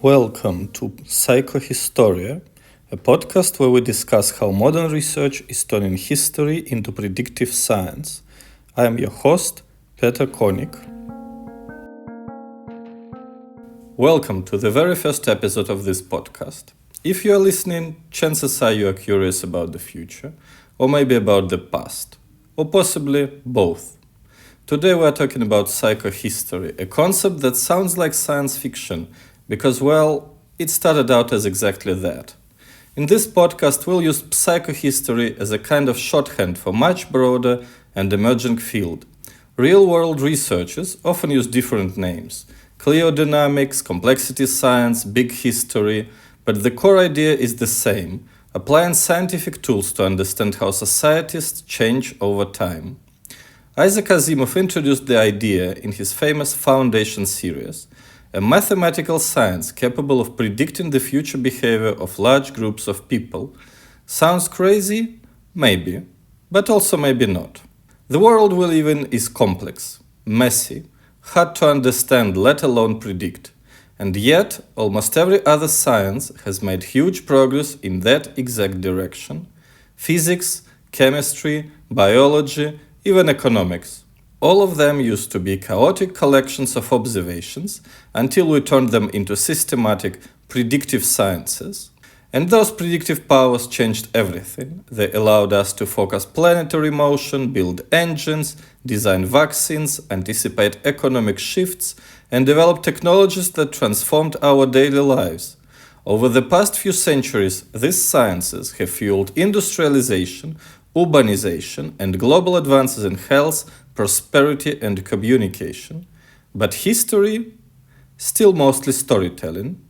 Welcome to Psychohistory, a podcast where we discuss how modern research is turning history into predictive science. I am your host, Peter Koenig. Welcome to the very first episode of this podcast. If you are listening, chances are you are curious about the future, or maybe about the past, or possibly both. Today we are talking about psychohistory, a concept that sounds like science fiction, because, well, it started out as exactly that. In this podcast, we'll use psychohistory as a kind of shorthand for much broader and emerging field. Real-world researchers often use different names: cliodynamics, complexity science, big history, but the core idea is the same: applying scientific tools to understand how societies change over time. Isaac Asimov introduced the idea in his famous Foundation series, a mathematical science capable of predicting the future behavior of large groups of people. Sounds crazy? Maybe, but also maybe not. The world we live in is complex, messy, hard to understand, let alone predict. And yet, almost every other science has made huge progress in that exact direction. Physics, chemistry, biology, even economics. All of them used to be chaotic collections of observations until we turned them into systematic, predictive sciences. And those predictive powers changed everything. They allowed us to focus planetary motion, build engines, design vaccines, anticipate economic shifts, and develop technologies that transformed our daily lives. Over the past few centuries, these sciences have fueled industrialization, urbanization, and global advances in health, prosperity, and communication. But history? Still mostly storytelling.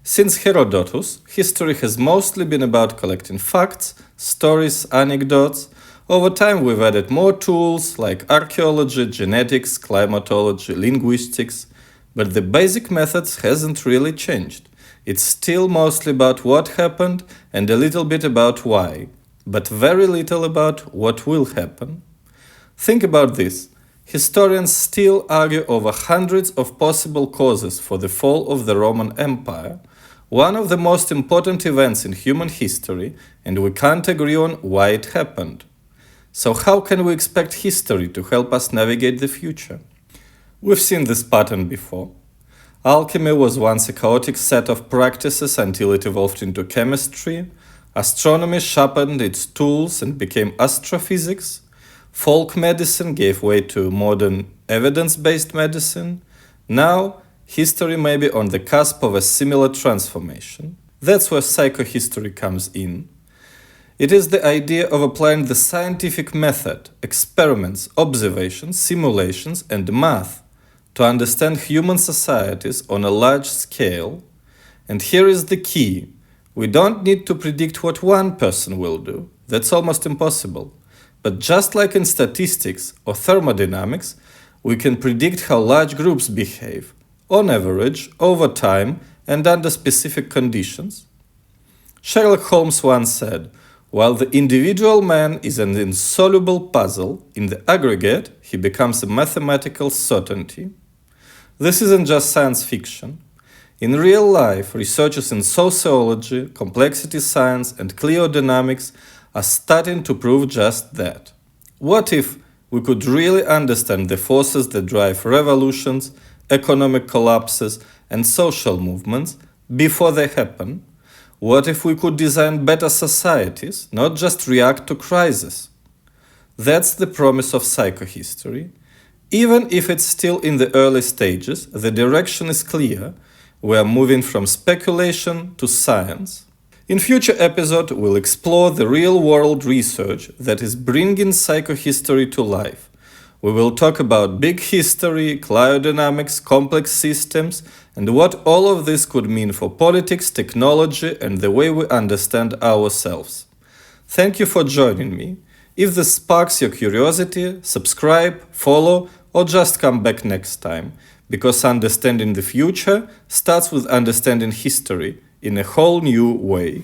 Since Herodotus, history has mostly been about collecting facts, stories, anecdotes. Over time, we've added more tools like archaeology, genetics, climatology, linguistics, but the basic methods hasn't really changed. It's still mostly about what happened and a little bit about why, but very little about what will happen. Think about this. Historians still argue over hundreds of possible causes for the fall of the Roman Empire, one of the most important events in human history, and we can't agree on why it happened. So how can we expect history to help us navigate the future? We've seen this pattern before. Alchemy was once a chaotic set of practices until it evolved into chemistry. Astronomy sharpened its tools and became astrophysics. Folk medicine gave way to modern evidence-based medicine. Now, history may be on the cusp of a similar transformation. That's where psychohistory comes in. It is the idea of applying the scientific method, experiments, observations, simulations, and math to understand human societies on a large scale. And here is the key. We don't need to predict what one person will do. That's almost impossible. But just like in statistics or thermodynamics, we can predict how large groups behave, on average, over time, and under specific conditions. Sherlock Holmes once said, "While the individual man is an insoluble puzzle, in the aggregate, he becomes a mathematical certainty." This isn't just science fiction. In real life, researchers in sociology, complexity science, and cliodynamics are starting to prove just that. What if we could really understand the forces that drive revolutions, economic collapses, and social movements before they happen? What if we could design better societies, not just react to crises? That's the promise of psychohistory. Even if it's still in the early stages, the direction is clear. We are moving from speculation to science. In future episodes, we'll explore the real-world research that is bringing psychohistory to life. We will talk about big history, cliodynamics, complex systems, and what all of this could mean for politics, technology, and the way we understand ourselves. Thank you for joining me. If this sparks your curiosity, subscribe, follow, or just come back next time, because understanding the future starts with understanding history in a whole new way.